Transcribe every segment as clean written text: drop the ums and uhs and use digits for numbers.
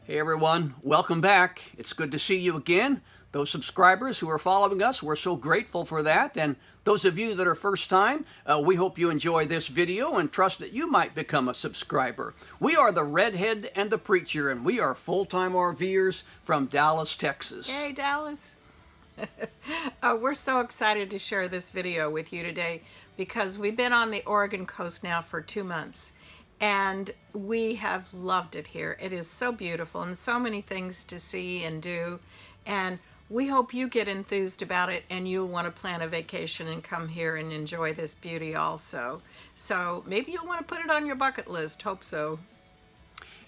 Hey everyone, welcome back. It's good to see you again. Those subscribers who are following us, we're so grateful for that. And those of you that are first time, we hope you enjoy this video and trust that you might become a subscriber. We are the Redhead and the Preacher, and we are full-time RVers from Dallas, Texas. Hey, Dallas. We're so excited to share this video with you today because we've been on the Oregon coast now for 2 months. And we have loved it here. It is so beautiful and so many things to see and do. And we hope you get enthused about it and you'll want to plan a vacation and come here and enjoy this beauty also. So maybe you'll want to put it on your bucket list. Hope so.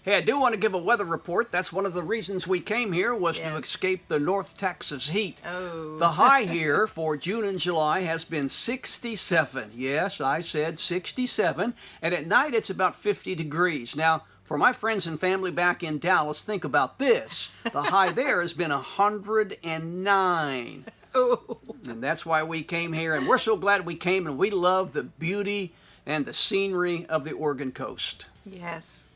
Hey, I do want to give a weather report. That's one of the reasons we came here, was to escape the North Texas heat. Oh. The high here for June and July has been 67. Yes, I said 67. And at night it's about 50 degrees. Now, for my friends and family back in Dallas, think about this. The high there has been 109. Oh. And that's why we came here. And we're so glad we came, and we love the beauty and the scenery of the Oregon coast. Yes.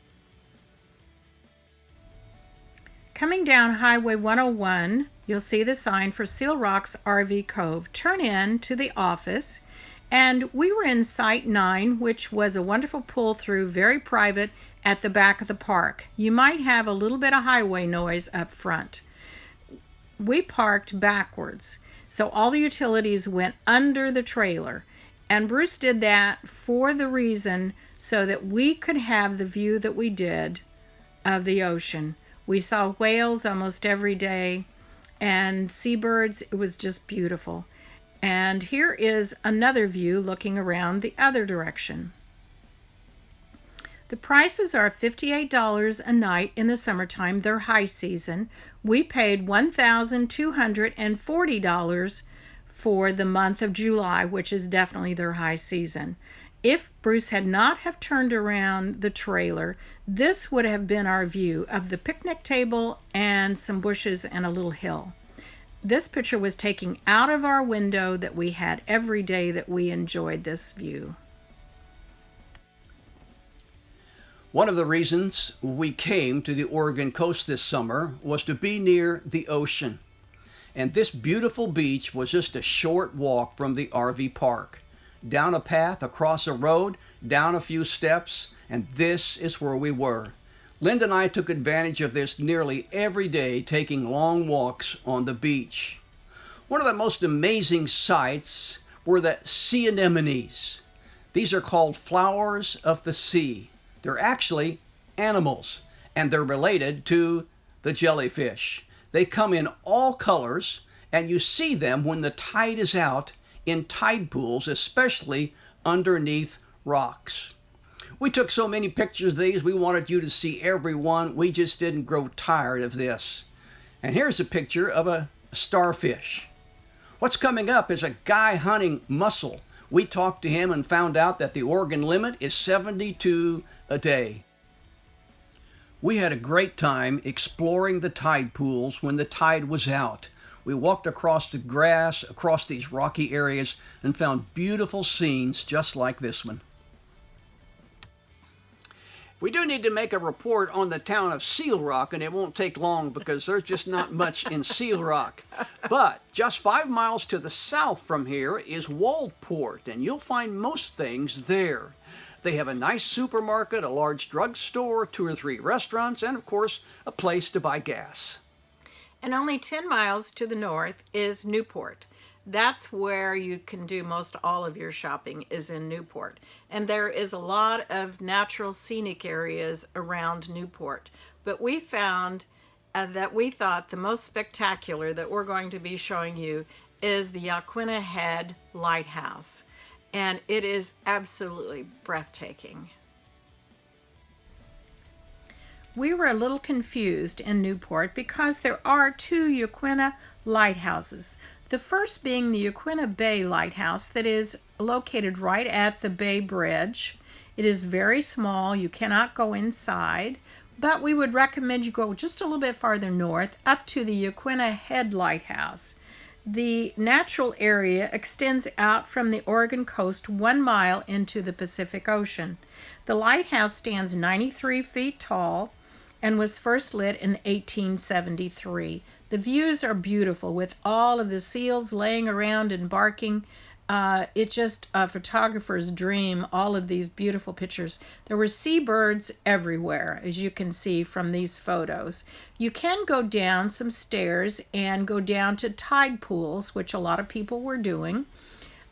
Coming down Highway 101, you'll see the sign for Seal Rock's RV Cove. Turn in to the office, and we were in Site 9, which was a wonderful pull-through, very private, at the back of the park. You might have a little bit of highway noise up front. We parked backwards, so all the utilities went under the trailer, and Bruce did that for the reason so that we could have the view that we did of the ocean. We saw whales almost every day and seabirds. It was just beautiful. And here is another view looking around the other direction. The prices are $58 a night in the summertime, their high season. We paid $1,240 for the month of July, which is definitely their high season. If Bruce had not have turned around the trailer, this would have been our view of the picnic table and some bushes and a little hill. This picture was taken out of our window that we had every day that we enjoyed this view. One of the reasons we came to the Oregon coast this summer was to be near the ocean. And this beautiful beach was just a short walk from the RV park. Down a path, across a road, down a few steps, and this is where we were. Linda and I took advantage of this nearly every day, taking long walks on the beach. One of the most amazing sights were the sea anemones. These are called flowers of the sea. They're actually animals, and they're related to the jellyfish. They come in all colors, and you see them when the tide is out in tide pools, especially underneath rocks. We took so many pictures of these, we wanted you to see every one. We just didn't grow tired of this. And here's a picture of a starfish. What's coming up is a guy hunting mussel. We talked to him and found out that the Oregon limit is 72 a day. We had a great time exploring the tide pools when the tide was out. We walked across the grass, across these rocky areas, and found beautiful scenes just like this one. We do need to make a report on the town of Seal Rock, and it won't take long because there's just not much in Seal Rock. But just 5 miles to the south from here is Newport, and you'll find most things there. They have a nice supermarket, a large drugstore, 2 or 3 restaurants, and of course, a place to buy gas. And only 10 miles to the north is Newport. That's where you can do most all of your shopping, is in Newport. And there is a lot of natural scenic areas around Newport. But we found that we thought the most spectacular that we're going to be showing you is the Yaquina Head Lighthouse. And it is absolutely breathtaking. We were a little confused in Newport because there are 2 Yaquina lighthouses. The first being the Yaquina Bay Lighthouse that is located right at the Bay Bridge. It is very small. You cannot go inside, but we would recommend you go just a little bit farther north up to the Yaquina Head Lighthouse. The natural area extends out from the Oregon coast 1 mile into the Pacific Ocean. The lighthouse stands 93 feet tall and was first lit in 1873. The views are beautiful with all of the seals laying around and barking. It's just a photographer's dream, all of these beautiful pictures. There were seabirds everywhere, as you can see from these photos. You can go down some stairs and go down to tide pools, which a lot of people were doing.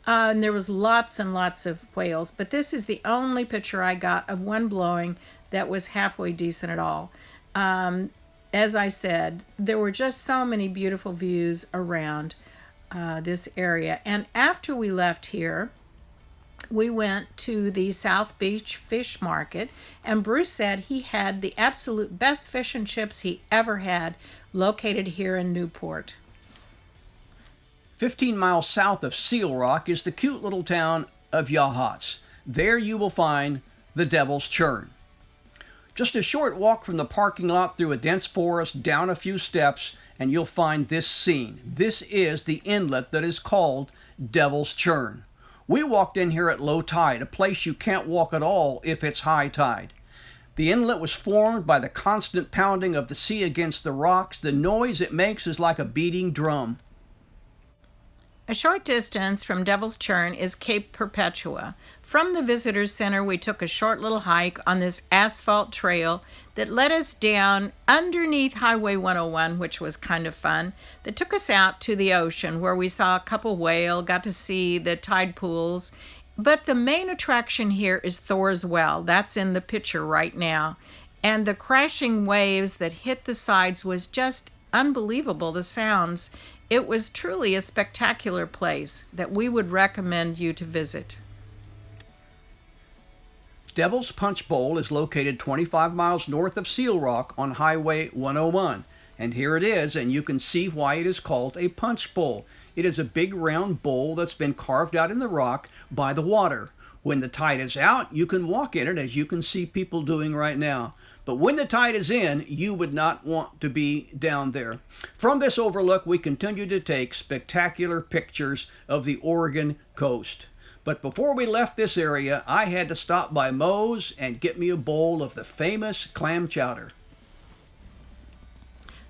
And there was lots and lots of whales, but this is the only picture I got of one blowing that was halfway decent at all. As I said, there were just so many beautiful views around this area. And after we left here, we went to the South Beach Fish Market, and Bruce said he had the absolute best fish and chips he ever had, located here in Newport. 15 miles south of Seal Rock is the cute little town of Yachats. There you will find the Devil's Churn. Just a short walk from the parking lot through a dense forest, down a few steps, and you'll find this scene. This is the inlet that is called Devil's Churn. We walked in here at low tide, a place you can't walk at all if it's high tide. The inlet was formed by the constant pounding of the sea against the rocks. The noise it makes is like a beating drum. A short distance from Devil's Churn is Cape Perpetua. From the visitor center, we took a short little hike on this asphalt trail that led us down underneath Highway 101, which was kind of fun, that took us out to the ocean where we saw a couple whale, got to see the tide pools. But the main attraction here is Thor's Well. That's in the picture right now. And the crashing waves that hit the sides was just unbelievable, the sounds. It was truly a spectacular place that we would recommend you to visit. Devil's Punch Bowl is located 25 miles north of Seal Rock on Highway 101. And here it is, and you can see why it is called a punch bowl. It is a big round bowl that's been carved out in the rock by the water. When the tide is out, you can walk in it, as you can see people doing right now. But when the tide is in, you would not want to be down there. From this overlook, we continue to take spectacular pictures of the Oregon coast. But before we left this area, I had to stop by Moe's and get me a bowl of the famous clam chowder.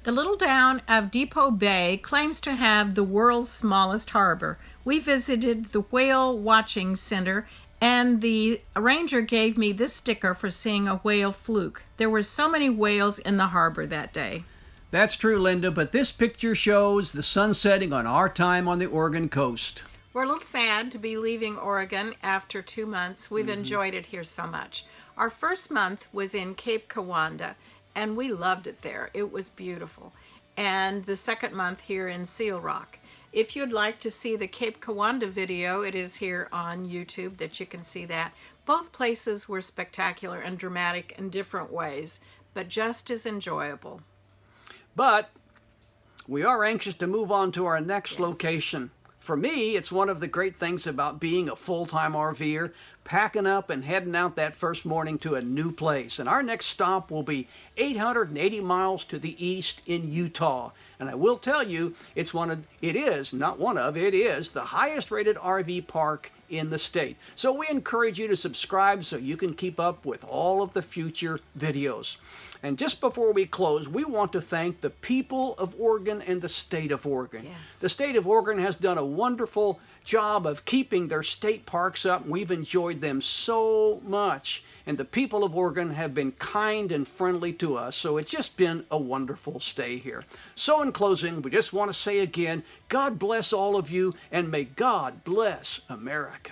The little town of Depot Bay claims to have the world's smallest harbor. We visited the Whale Watching Center, and the ranger gave me this sticker for seeing a whale fluke. There were so many whales in the harbor that day. That's true, Linda, but this picture shows the sun setting on our time on the Oregon coast. We're a little sad to be leaving Oregon after 2 months. We've enjoyed it here so much. Our first month was in Cape Kiwanda, and we loved it there. It was beautiful. And the second month here in Seal Rock. If you'd like to see the Cape Kiwanda video, it is here on YouTube that you can see that. Both places were spectacular and dramatic in different ways, but just as enjoyable. But we are anxious to move on to our next location. For me, it's one of the great things about being a full-time RVer, packing up and heading out that first morning to a new place. And our next stop will be 880 miles to the east in Utah. And I will tell you, it is the highest rated RV park in the state. So we encourage you to subscribe so you can keep up with all of the future videos. And just before we close, we want to thank the people of Oregon and the state of Oregon. Yes. The state of Oregon has done a wonderful job of keeping their state parks up. We've enjoyed them so much. And the people of Oregon have been kind and friendly to us. So it's just been a wonderful stay here. So in closing, we just want to say again, God bless all of you, and may God bless America.